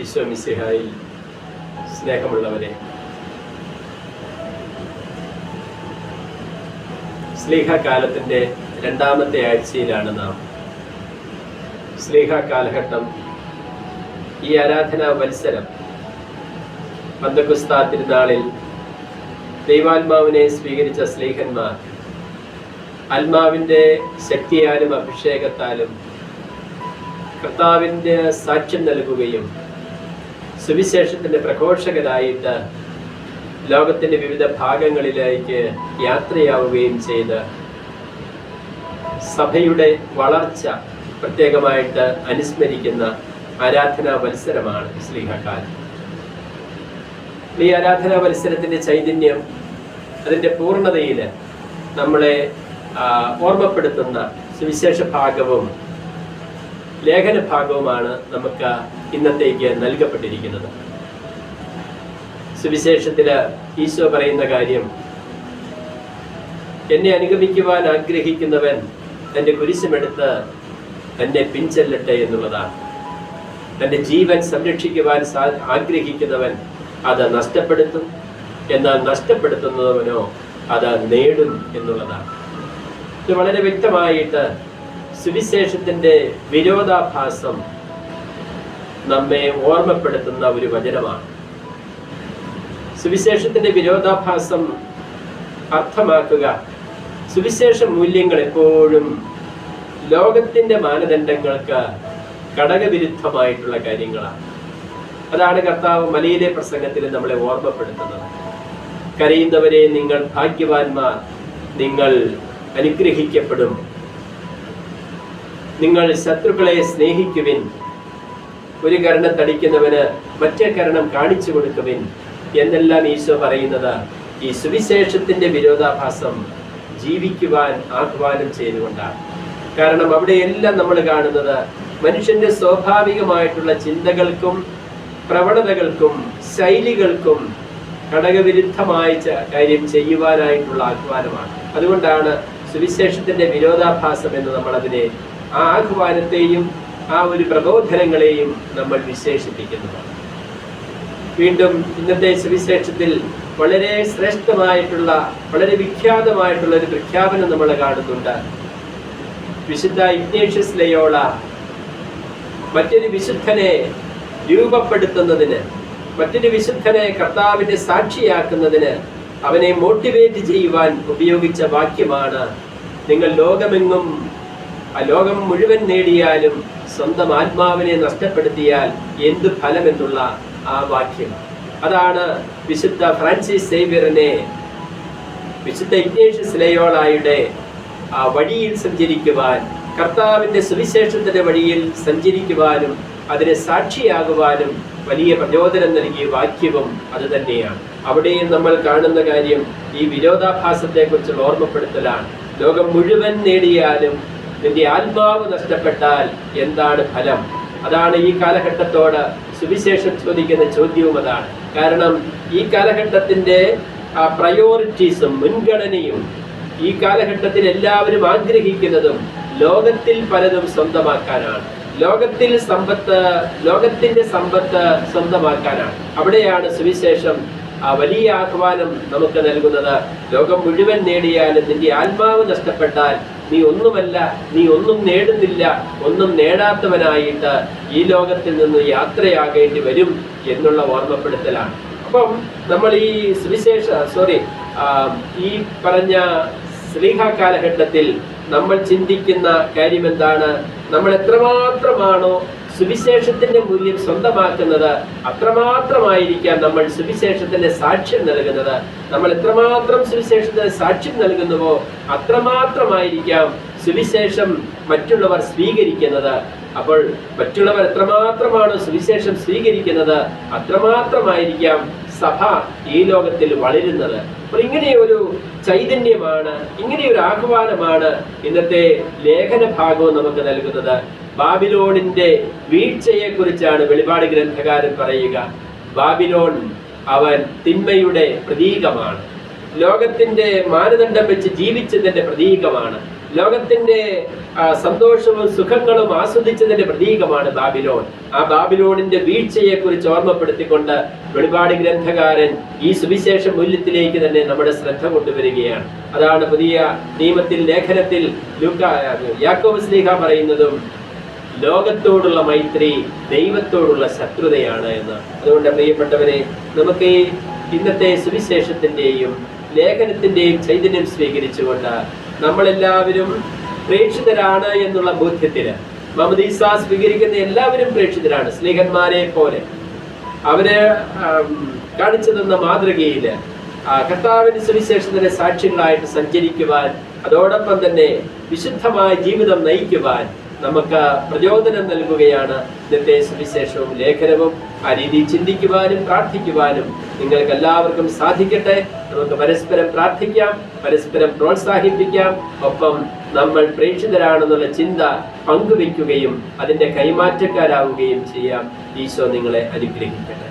ഈശോ മിശിഹായിൽ സ്നേഹമുള്ളവരെ, സ്ലീഹ കാലത്തിൻ്റെ രണ്ടാമത്തെ ആഴ്ചയിലാണ് നാം. സ്ലീഹ കാലഘട്ടം, ഈ ആരാധനാ വത്സരം, പന്തക്കുസ്താ തിരുനാളിൽ ദൈവാത്മാവിനെ സ്വീകരിച്ച സ്ലീഹന്മാർ ആത്മാവിൻ്റെ ശക്തിയാലും അഭിഷേകത്താലും കർത്താവിൻ്റെ സാക്ഷ്യം നൽകുകയും സുവിശേഷത്തിൻ്റെ പ്രഘോഷകരായിട്ട് ലോകത്തിൻ്റെ വിവിധ ഭാഗങ്ങളിലേക്ക് യാത്രയാവുകയും ചെയ്ത് സഭയുടെ വളർച്ച പ്രത്യേകമായിട്ട് അനുസ്മരിക്കുന്ന ആരാധനാ മത്സരമാണ് സ്ലീഹക്കാലം. ഈ ആരാധനാ മത്സരത്തിൻ്റെ ചൈതന്യം, അതിൻ്റെ പൂർണ്ണതയിൽ നമ്മളെ ഓർമ്മപ്പെടുത്തുന്ന സുവിശേഷ ഭാഗവും ലേഖന ഭാഗവുമാണ് നമുക്ക് ഇന്നത്തേക്ക് നൽകപ്പെട്ടിരിക്കുന്നത്. സുവിശേഷത്തിൽ ഈശോ പറയുന്ന കാര്യം, എന്നെ അനുഗമിക്കുവാൻ ആഗ്രഹിക്കുന്നവൻ തൻ്റെ കുരിശുമെടുത്ത് തന്നെ പിൻചെല്ലട്ടെ എന്നുള്ളതാണ്. തൻ്റെ ജീവൻ സംരക്ഷിക്കുവാൻ ആഗ്രഹിക്കുന്നവൻ അത് നഷ്ടപ്പെടുത്തും, എന്നാൽ നഷ്ടപ്പെടുത്തുന്നവനോ അത് നേടും എന്നുള്ളതാണ്. ഇത് വളരെ വ്യക്തമായിട്ട് സുവിശേഷത്തിൻ്റെ വിരോധാഭാസം നമ്മെ ഓർമ്മപ്പെടുത്തുന്ന ഒരു വചനമാണ്. സുവിശേഷത്തിൻ്റെ വിരോധാഭാസം അർത്ഥമാക്കുക, സുവിശേഷ മൂല്യങ്ങൾ എപ്പോഴും ലോകത്തിൻ്റെ മാനദണ്ഡങ്ങൾക്ക് ഘടകവിരുദ്ധമായിട്ടുള്ള കാര്യങ്ങളാണ്. അതാണ് കർത്താവ് മലയിലെ പ്രസംഗത്തിൽ നമ്മളെ ഓർമ്മപ്പെടുത്തുന്നത്. കരയുന്നവരെ നിങ്ങൾ ഭാഗ്യവാന്മാർ, നിങ്ങൾ അനുഗ്രഹിക്കപ്പെടും, നിങ്ങൾ ശത്രുക്കളെ സ്നേഹിക്കുവിൻ, ഒരു കരണം തടിക്കുന്നവന് മറ്റേ കരണം കാണിച്ചു കൊടുക്കുവിൻ എന്നെല്ലാം ഈശോ പറയുന്നത് ഈ സുവിശേഷത്തിൻ്റെ വിരോധാഭാസം ജീവിക്കുവാൻ ആഹ്വാനം ചെയ്തുകൊണ്ടാണ്. കാരണം അവിടെയെല്ലാം നമ്മൾ കാണുന്നത് മനുഷ്യന്റെ സ്വാഭാവികമായിട്ടുള്ള ചിന്തകൾക്കും പ്രവണതകൾക്കും ശൈലികൾക്കും ഘടകവിരുദ്ധമായ കാര്യം ചെയ്യുവാനായിട്ടുള്ള ആഹ്വാനമാണ്. അതുകൊണ്ടാണ് സുവിശേഷത്തിന്റെ വിരോധാഭാസം എന്ന് നമ്മൾ അതിനെ, ആ ആഹ്വാനത്തെയും ആ ഒരു പ്രബോധനങ്ങളെയും നമ്മൾ വിശേഷിപ്പിക്കുന്നത്. വീണ്ടും ഇന്നത്തെ സുവിശേഷത്തിൽ വളരെ ശ്രേഷ്ഠമായിട്ടുള്ള, വളരെ വിഖ്യാതമായിട്ടുള്ള ഒരു പ്രഖ്യാപനം നമ്മൾ കാണുന്നുണ്ട്. വിശുദ്ധ ഇഗ്നേഷ്യസ് ലയോള മറ്റൊരു വിശുദ്ധനെ രൂപപ്പെടുത്തുന്നതിന്, മറ്റൊരു വിശുദ്ധനെ കർത്താവിന്റെ സാക്ഷിയാക്കുന്നതിന്, അവനെ മോട്ടിവേറ്റ് ചെയ്യുവാൻ ഉപയോഗിച്ച വാക്യമാണ്, നിങ്ങൾ ലോകമെങ്ങും ലോകം മുഴുവൻ നേടിയാലും സ്വന്തം ആത്മാവിനെ നഷ്ടപ്പെടുത്തിയാൽ എന്ത് ഫലമെന്നുള്ള ആ വാക്യം. അതാണ് വിശുദ്ധ ഫ്രാൻസിസ് സേവ്യറിനെ വിശുദ്ധ ഇഗ്നേഷ്യസ് ലയോളായുടെ ആ വഴിയിൽ സഞ്ചരിക്കുവാൻ, കർത്താവിന്റെ സുവിശേഷത്തിന്റെ വഴിയിൽ സഞ്ചരിക്കുവാനും അതിനെ സാക്ഷിയാകുവാനും വലിയ പ്രചോദനം നൽകിയ വാക്യവും അത് തന്നെയാണ്. അവിടെയും നമ്മൾ കാണുന്ന കാര്യം ഈ വിരോധാഭാസത്തെ കുറിച്ചുള്ള ഓർമ്മപ്പെടുത്തലാണ്. ലോകം മുഴുവൻ നേടിയാലും നിന്റെ ആത്മാവ് നഷ്ടപ്പെട്ടാൽ എന്താണ് ഫലം? അതാണ് ഈ കാലഘട്ടത്തോട് സുവിശേഷം ചോദിക്കുന്ന ചോദ്യവും അതാണ്. കാരണം ഈ കാലഘട്ടത്തിന്റെ പ്രയോറിറ്റീസും മുൻഗണനയും, ഈ കാലഘട്ടത്തിൽ എല്ലാവരും ആഗ്രഹിക്കുന്നതും ലോകത്തിൽ പലതും സ്വന്തമാക്കാനാണ്, ലോകത്തിന്റെ സമ്പത്ത് സ്വന്തമാക്കാനാണ്. അവിടെയാണ് സുവിശേഷം വലിയ ആഹ്വാനം നമുക്ക് നൽകുന്നത്. ലോകം മുഴുവൻ നേടിയാലും നിന്റെ ആത്മാവ് നഷ്ടപ്പെട്ടാൽ നീ ഒന്നുമല്ല, നീ ഒന്നും നേടുന്നില്ല, ഒന്നും നേടാത്തവനായിട്ട് ഈ ലോകത്തിൽ നിന്ന് യാത്രയാകേണ്ടി വരും എന്നുള്ള ഓർമ്മപ്പെടുത്തലാണ്. അപ്പം നമ്മൾ ഈ ഈ പറഞ്ഞ സ്ലീഹ കാലഘട്ടത്തിൽ നമ്മൾ ചിന്തിക്കുന്ന കാര്യം എന്താണ്? നമ്മൾ എത്രമാത്രമാണോ സുവിശേഷത്തിന്റെ മൂല്യം സ്വന്തമാക്കുന്നത്, അത്രമാത്രമായിരിക്കാം നമ്മൾ സുവിശേഷത്തിന്റെ സാക്ഷ്യം നൽകുന്നത്. നമ്മൾ എത്രമാത്രം സുവിശേഷത്തിന് സാക്ഷ്യം നൽകുന്നുവോ അത്രമാത്രമായിരിക്കാം സുവിശേഷം മറ്റുള്ളവർ സ്വീകരിക്കുന്നത്. അപ്പോൾ മറ്റുള്ളവർ എത്രമാത്രമാണ് സുവിശേഷം സ്വീകരിക്കുന്നത്, അത്രമാത്രമായിരിക്കാം സഭ ഈ ലോകത്തിൽ വളരുന്നത്. അപ്പോൾ ഇങ്ങനെയൊരു ചൈതന്യമാണ്, ഇങ്ങനെയൊരു ആഹ്വാനമാണ് ഇന്നത്തെ ലേഖന ഭാഗവും നമുക്ക് നൽകുന്നത്. ബാബിലോണിന്റെ വീഴ്ചയെ കുറിച്ചാണ് വെളിപാട് ഗ്രന്ഥകാരൻ പറയുക. ബാബിലോൺ അവൻ തിന്മയുടെ പ്രതീകമാണ്, ലോകത്തിന്റെ മാനദണ്ഡം വെച്ച് ജീവിച്ചതിന്റെ പ്രതീകമാണ്, ലോകത്തിന്റെ സന്തോഷവും സുഖങ്ങളും ആസ്വദിച്ചതിന്റെ പ്രതീകമാണ് ബാബിലോൺ. ആ ബാബിലോണിന്റെ വീഴ്ചയെ കുറിച്ച് ഓർമ്മപ്പെടുത്തിക്കൊണ്ട് വെളിപാട് ഗ്രന്ഥകാരൻ ഈ സുവിശേഷ മൂല്യത്തിലേക്ക് തന്നെ നമ്മുടെ ശ്രദ്ധ കൊണ്ടുവരികയാണ്. അതാണ് പുതിയ നിയമത്തിൽ ലേഖനത്തിൽ യാക്കോബ് ശ്ലീഹ പറയുന്നതും ലോകത്തോടുള്ള മൈത്രി ദൈവത്തോടുള്ള ശത്രുതയാണ് എന്ന്. അതുകൊണ്ട് പ്രിയപ്പെട്ടവരെ, നമുക്ക് ഇന്നത്തെ സുവിശേഷത്തിന്റെയും ലേഖനത്തിന്റെയും ചൈതന്യം സ്വീകരിച്ചുകൊണ്ട് നമ്മളെല്ലാവരും പ്രേക്ഷിതരാണ് എന്നുള്ള ബോധ്യത്തില്, മാമോദീസ സ്വീകരിക്കുന്ന എല്ലാവരും പ്രേക്ഷിതരാണ്. സ്ലീഹന്മാരെ പോലെ അവര് കാണിച്ചു തന്ന മാതൃകയില് കർത്താവിന്റെ സുവിശേഷത്തിന്റെ സാക്ഷികളായിട്ട് സഞ്ചരിക്കുവാൻ, അതോടൊപ്പം തന്നെ വിശുദ്ധമായ ജീവിതം നയിക്കുവാൻ നമുക്ക് പ്രചോദനം നൽകുകയാണ് ഇന്നത്തെ സുവിശേഷവും ലേഖനവും. ആ രീതിയിൽ ചിന്തിക്കുവാനും പ്രാർത്ഥിക്കുവാനും നിങ്ങൾക്ക് എല്ലാവർക്കും സാധിക്കട്ടെ. നമുക്ക് പരസ്പരം പ്രാർത്ഥിക്കാം, പരസ്പരം പ്രോത്സാഹിപ്പിക്കാം, ഒപ്പം നമ്മൾ പ്രേക്ഷിതരാണെന്നുള്ള ചിന്ത പങ്കുവെക്കുകയും അതിന്റെ കൈമാറ്റക്കാരാവുകയും ചെയ്യാം. ഈശോ നിങ്ങളെ അനുഗ്രഹിക്കട്ടെ.